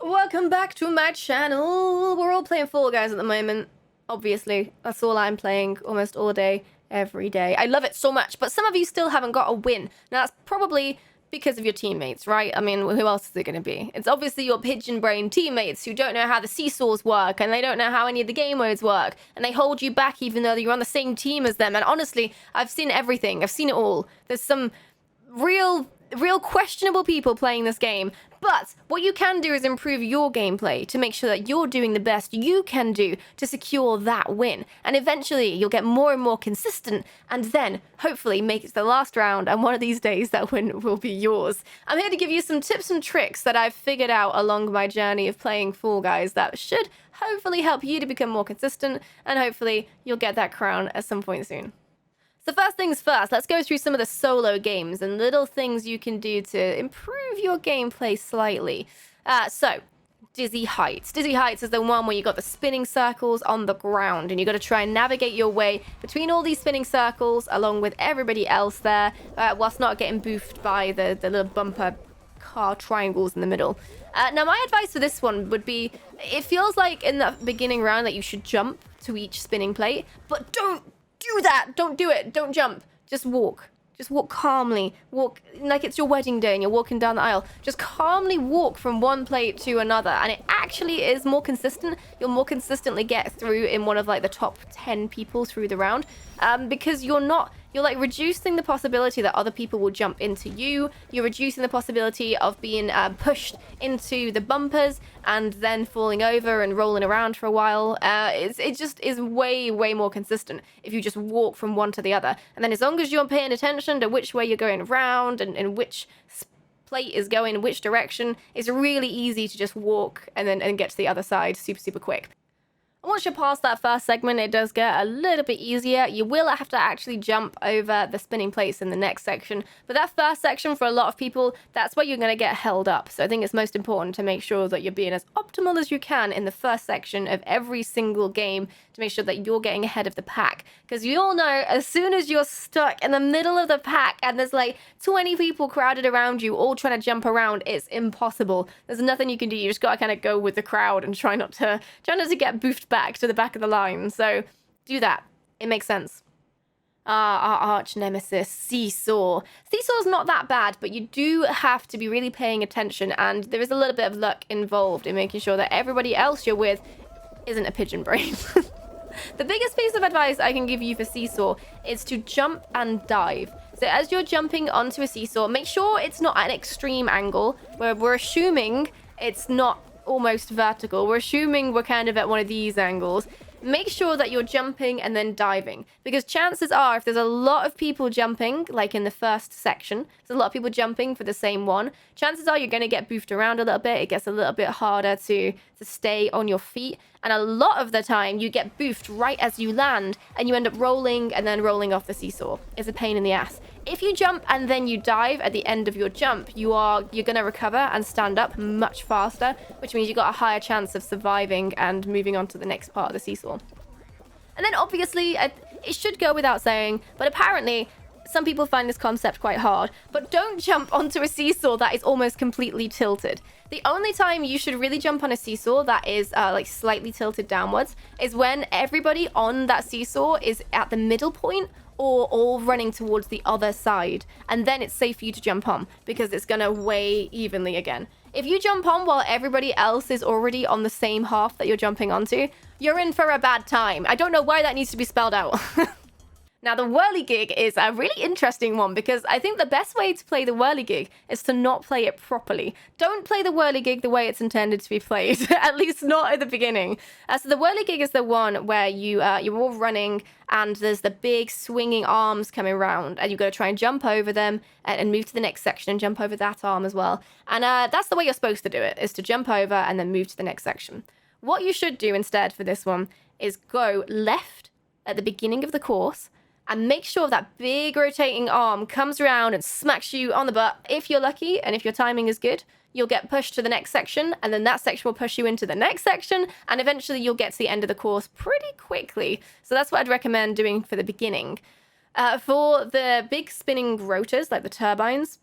Welcome back to my channel. We're all playing Fall Guys at the moment. Obviously, that's all I'm playing almost all day, every day. I love it so much, but some of you still haven't got a win. Now, that's probably because of your teammates, right? I mean, who else is it going to be? It's obviously your pigeon brain teammates who don't know how the seesaws work, and they don't know how any of the game modes work, and they hold you back even though you're on the same team as them. And honestly, I've seen everything. I've seen it all. There's some real questionable people playing this game. But what you can do is improve your gameplay to make sure that you're doing the best you can do to secure that win. And eventually you'll get more and more consistent, and then hopefully make it to the last round, and one of these days that win will be yours. I'm here to give you some tips and tricks that I've figured out along my journey of playing Fall Guys that should hopefully help you to become more consistent, and hopefully you'll get that crown at some point soon. So first things first, let's go through some of the solo games and little things you can do to improve your gameplay slightly. So, Dizzy Heights. Dizzy Heights is the one where you got the spinning circles on the ground, and you got to try and navigate your way between all these spinning circles along with everybody else there, whilst not getting boofed by the little bumper car triangles in the middle. Now, my advice for this one would be, it feels like in the beginning round that you should jump to each spinning plate, but don't do that. Don't do it. Don't jump. Just walk. Just walk calmly. Walk like it's your wedding day and you're walking down the aisle. Just calmly walk from one plate to another. And it actually is more consistent. You'll more consistently get through in one of like the top 10 people through the round. Because you're like reducing the possibility that other people will jump into you. You're reducing the possibility of being pushed into the bumpers and then falling over and rolling around for a while. It just is way more consistent if you just walk from one to the other. And then as long as you're paying attention to which way you're going around and which plate is going in which direction, it's really easy to just walk and get to the other side super quick. Once you're past that first segment, it does get a little bit easier. You will have to actually jump over the spinning plates in the next section. But that first section, for a lot of people, that's where you're going to get held up. So I think it's most important to make sure that you're being as optimal as you can in the first section of every single game to make sure that you're getting ahead of the pack. Because you all know, as soon as you're stuck in the middle of the pack and there's like 20 people crowded around you all trying to jump around, it's impossible. There's nothing you can do. You just got to kind of go with the crowd and try not to get boofed back to the back of the line. So do that. It makes sense. Our arch nemesis, Seesaw. Seesaw's not that bad, but you do have to be really paying attention, and there is a little bit of luck involved in making sure that everybody else you're with isn't a pigeon brain. The biggest piece of advice I can give you for Seesaw is to jump and dive. So as you're jumping onto a seesaw, make sure it's not at an extreme angle, where we're assuming it's not almost vertical. We're assuming we're kind of at one of these angles. Make sure that you're jumping and then diving, because chances are, if there's a lot of people jumping, like in the first section, there's a lot of people jumping for the same one, chances are you're going to get boofed around a little bit. It gets a little bit harder to stay on your feet, and a lot of the time you get boofed right as you land, and you end up rolling and then rolling off the seesaw. It's a pain in the ass. If you jump and then you dive at the end of your jump, you're going to recover and stand up much faster, which means you've got a higher chance of surviving and moving on to the next part of the seesaw. And then obviously, it should go without saying, but apparently some people find this concept quite hard, but don't jump onto a seesaw that is almost completely tilted. The only time you should really jump on a seesaw that is like slightly tilted downwards is when everybody on that seesaw is at the middle point or all running towards the other side. And then it's safe for you to jump on because it's going to weigh evenly again. If you jump on while everybody else is already on the same half that you're jumping onto, you're in for a bad time. I don't know why that needs to be spelled out. Now, the Whirlygig is a really interesting one because I think the best way to play the Whirlygig is to not play it properly. Don't play the Whirlygig the way it's intended to be played, at least not at the beginning. So the Whirlygig is the one where you're all running and there's the big swinging arms coming around, and you've got to try and jump over them and move to the next section and jump over that arm as well. And that's the way you're supposed to do it, is to jump over and then move to the next section. What you should do instead for this one is go left at the beginning of the course, and make sure that big rotating arm comes around and smacks you on the butt. If you're lucky and if your timing is good, you'll get pushed to the next section, and then that section will push you into the next section, and eventually you'll get to the end of the course pretty quickly. So that's what I'd recommend doing for the beginning. For the big spinning rotors, like the turbines,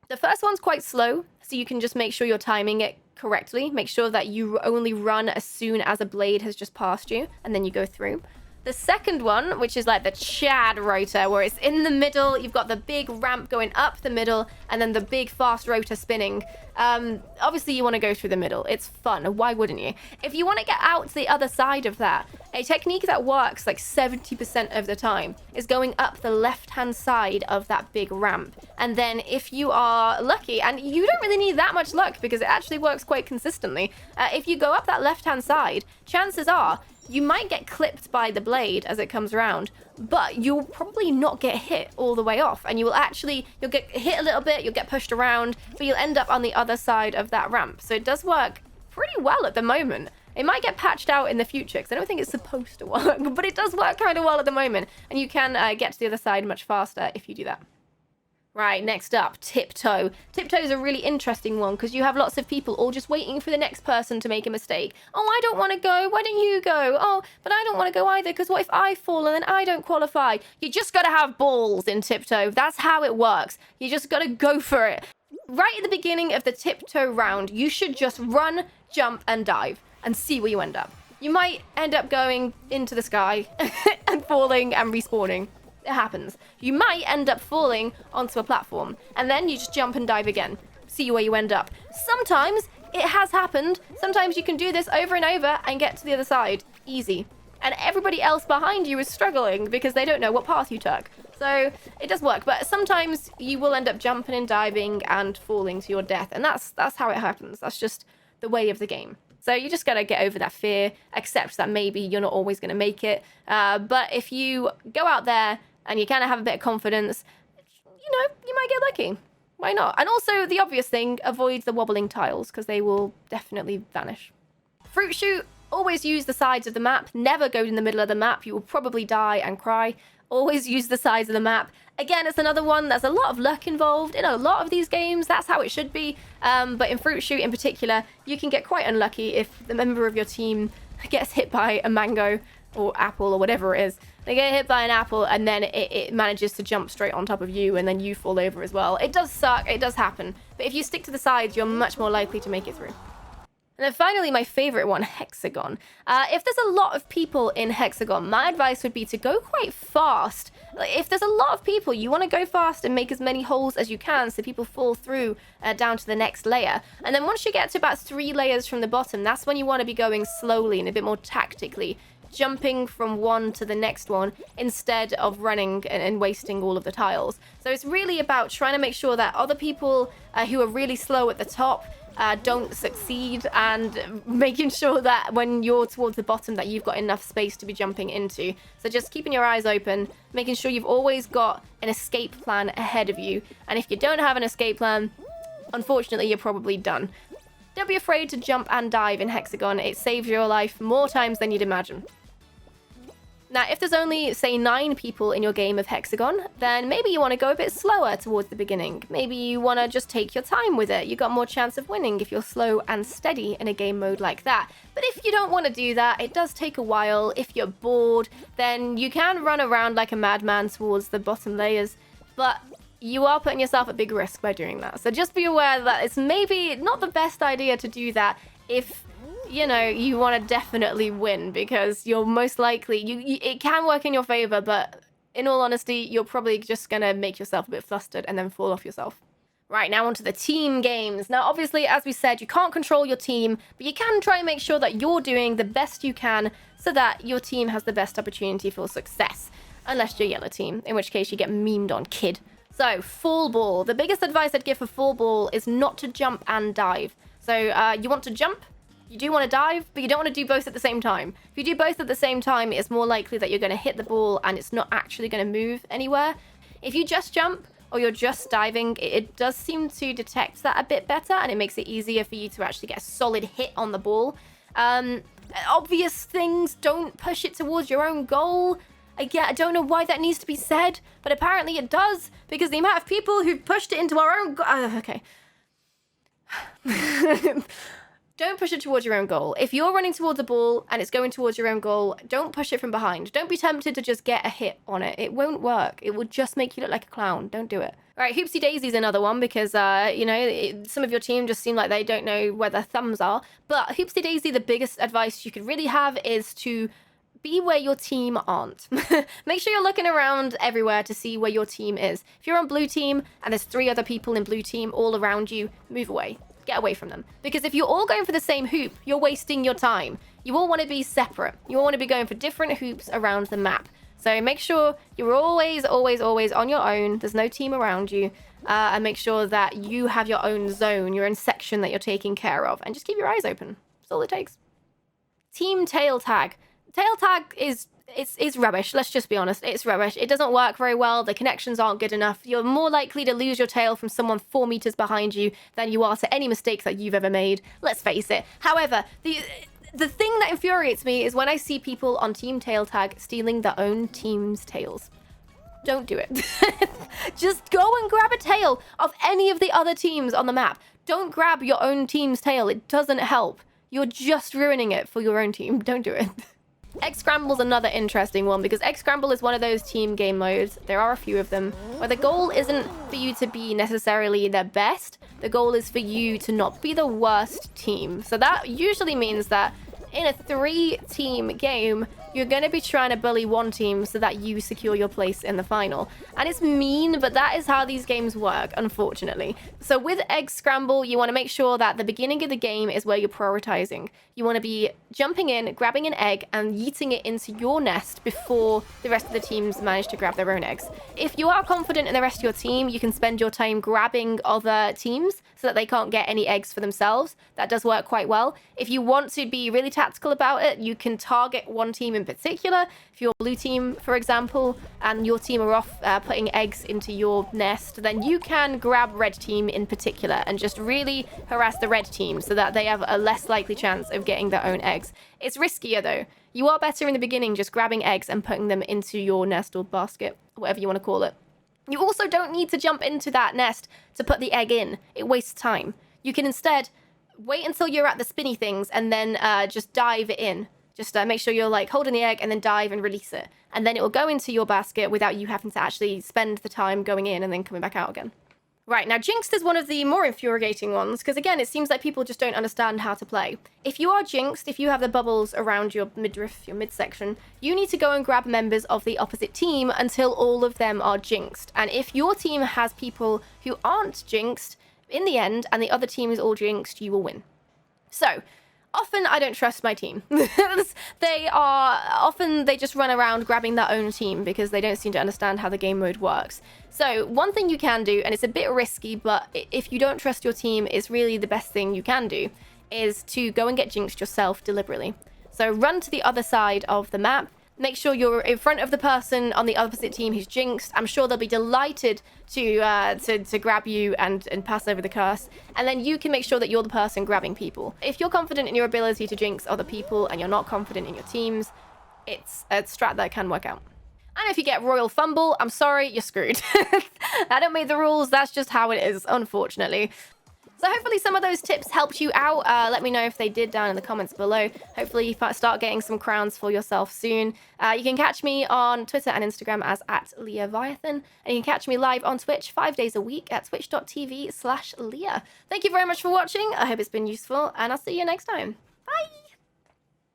the first one's quite slow, so you can just make sure you're timing it correctly. Make sure that you only run as soon as a blade has just passed you, and then you go through. The second one, which is like the Chad rotor, where it's in the middle, you've got the big ramp going up the middle, and then the big fast rotor spinning. Obviously, you want to go through the middle. It's fun. Why wouldn't you? If you want to get out to the other side of that, a technique that works like 70% of the time is going up the left-hand side of that big ramp. And then if you are lucky, and you don't really need that much luck because it actually works quite consistently, if you go up that left-hand side, chances are you might get clipped by the blade as it comes around, but you'll probably not get hit all the way off, and you'll get hit a little bit, you'll get pushed around, but you'll end up on the other side of that ramp. So it does work pretty well at the moment. It might get patched out in the future because I don't think it's supposed to work, but it does work kind of well at the moment, and you can get to the other side much faster if you do that. Right, next up, tiptoe. Tiptoe is a really interesting one because you have lots of people all just waiting for the next person to make a mistake. Oh, I don't want to go. Why don't you go? Oh, but I don't want to go either because what if I fall and then I don't qualify? You just got to have balls in tiptoe. That's how it works. You just got to go for it. Right at the beginning of the tiptoe round, you should just run, jump, and dive and see where you end up. You might end up going into the sky and falling and respawning. It happens. You might end up falling onto a platform, and then you just jump and dive again. See where you end up. Sometimes it has happened. Sometimes you can do this over and over and get to the other side. Easy. And everybody else behind you is struggling because they don't know what path you took. So it does work, but sometimes you will end up jumping and diving and falling to your death, and that's how it happens. That's just the way of the game. So you just got to get over that fear, accept that maybe you're not always going to make it. But if you go out there and you kind of have a bit of confidence, you might get lucky. Why not? And also, the obvious thing, avoid the wobbling tiles because they will definitely vanish. Fruit shoot, always use the sides of the map. Never go in the middle of the map. You will probably die and cry. Always use the sides of the map. Again, it's another one. There's a lot of luck involved in a lot of these games. That's how it should be. But in Fruit Shoot in particular, you can get quite unlucky if the member of your team gets hit by a mango or apple or whatever it is. They get hit by an apple and then it manages to jump straight on top of you and then you fall over as well. It does suck. It does happen. But if you stick to the sides, you're much more likely to make it through. And then finally, my favorite one, hexagon. If there's a lot of people in hexagon, my advice would be to go quite fast. If there's a lot of people, you want to go fast and make as many holes as you can so people fall through down to the next layer. And then once you get to about 3 layers from the bottom, that's when you want to be going slowly and a bit more tactically, jumping from one to the next one instead of running and wasting all of the tiles. So it's really about trying to make sure that other people who are really slow at the top don't succeed, and making sure that when you're towards the bottom that you've got enough space to be jumping into. So just keeping your eyes open, making sure you've always got an escape plan ahead of you. And if you don't have an escape plan, unfortunately, you're probably done. Don't be afraid to jump and dive in hexagon. It saves your life more times than you'd imagine. Now, if there's only, say, 9 people in your game of hexagon, then maybe you want to go a bit slower towards the beginning. Maybe you want to just take your time with it. You got more chance of winning if you're slow and steady in a game mode like that. But if you don't want to do that, it does take a while. If you're bored, then you can run around like a madman towards the bottom layers. But you are putting yourself at big risk by doing that. So just be aware that it's maybe not the best idea to do that if you want to definitely win, because you're most likely, it can work in your favor, but in all honesty, you're probably just going to make yourself a bit flustered and then fall off yourself. Right, now onto the team games. Now, obviously, as we said, you can't control your team, but you can try and make sure that you're doing the best you can so that your team has the best opportunity for success. Unless you're yellow team, in which case you get memed on, kid. So, fall ball. The biggest advice I'd give for fall ball is not to jump and dive. So, you want to jump, you do want to dive, but you don't want to do both at the same time. If you do both at the same time, it's more likely that you're going to hit the ball and it's not actually going to move anywhere. If you just jump or you're just diving, it does seem to detect that a bit better, and it makes it easier for you to actually get a solid hit on the ball. Obvious things, don't push it towards your own goal. Again, I don't know why that needs to be said, but apparently it does, because the amount of people who've pushed it into our own okay. Don't push it towards your own goal. If you're running towards a ball and it's going towards your own goal, don't push it from behind. Don't be tempted to just get a hit on it. It won't work. It will just make you look like a clown. Don't do it. All right, Hoopsie Daisy's another one because, some of your team just seem like they don't know where their thumbs are. But Hoopsie Daisy, the biggest advice you could really have is to be where your team aren't. Make sure you're looking around everywhere to see where your team is. If you're on blue team and there's 3 other people in blue team all around you, move away. Get away from them. Because if you're all going for the same hoop, you're wasting your time. You all want to be separate. You all want to be going for different hoops around the map. So make sure you're always, always, always on your own. There's no team around you. And make sure that you have your own zone, your own section that you're taking care of. And just keep your eyes open. That's all it takes. Team tail tag. Tail tag is rubbish. Let's just be honest. It's rubbish. It doesn't work very well. The connections aren't good enough. You're more likely to lose your tail from someone 4 meters behind you than you are to any mistake that you've ever made. Let's face it. However, the thing that infuriates me is when I see people on team tail tag stealing their own team's tails. Don't do it. Just go and grab a tail of any of the other teams on the map. Don't grab your own team's tail. It doesn't help. You're just ruining it for your own team. Don't do it. Egg Scramble's another interesting one because Egg Scramble is one of those team game modes, there are a few of them, where the goal isn't for you to be necessarily the best, the goal is for you to not be the worst team. So that usually means that in a 3-team game, you're going to be trying to bully one team so that you secure your place in the final. And it's mean, but that is how these games work, unfortunately. So with Egg Scramble, you want to make sure that the beginning of the game is where you're prioritizing. You want to be jumping in, grabbing an egg, and yeeting it into your nest before the rest of the teams manage to grab their own eggs. If you are confident in the rest of your team, you can spend your time grabbing other teams so that they can't get any eggs for themselves. That does work quite well. If you want to be really tactical about it, you can target one team in particular. If you're blue team, for example, and your team are off putting eggs into your nest, then you can grab red team in particular and just really harass the red team so that they have a less likely chance of getting their own eggs. It's riskier though. You are better in the beginning just grabbing eggs and putting them into your nest or basket, whatever you want to call it. You also don't need to jump into that nest to put the egg in. It wastes time. You can instead wait until you're at the spinny things and then just dive in. Just make sure you're like holding the egg and then dive and release it. And then it will go into your basket without you having to actually spend the time going in and then coming back out again. Right, now Jinxed is one of the more infuriating ones because again, it seems like people just don't understand how to play. If you are Jinxed, if you have the bubbles around your midriff, your midsection, you need to go and grab members of the opposite team until all of them are Jinxed. And if your team has people who aren't Jinxed, in the end, and the other team is all Jinxed, you will win. So, often I don't trust my team. They just run around grabbing their own team because they don't seem to understand how the game mode works. So one thing you can do, and it's a bit risky, but if you don't trust your team, it's really the best thing you can do, is to go and get Jinxed yourself deliberately. So run to the other side of the map. Make sure you're in front of the person on the opposite team who's Jinxed. I'm sure they'll be delighted to grab you and pass over the curse. And then you can make sure that you're the person grabbing people. If you're confident in your ability to Jinx other people and you're not confident in your teams, it's a strat that can work out. And if you get Royal Fumble, I'm sorry, you're screwed. I don't make the rules, that's just how it is, unfortunately. So hopefully some of those tips helped you out. Let me know if they did down in the comments below. Hopefully you start getting some crowns for yourself soon. You can catch me on Twitter and Instagram as @Leah_Viathan. And you can catch me live on Twitch 5 days a week at twitch.tv/Leah. Thank you very much for watching. I hope it's been useful and I'll see you next time. Bye!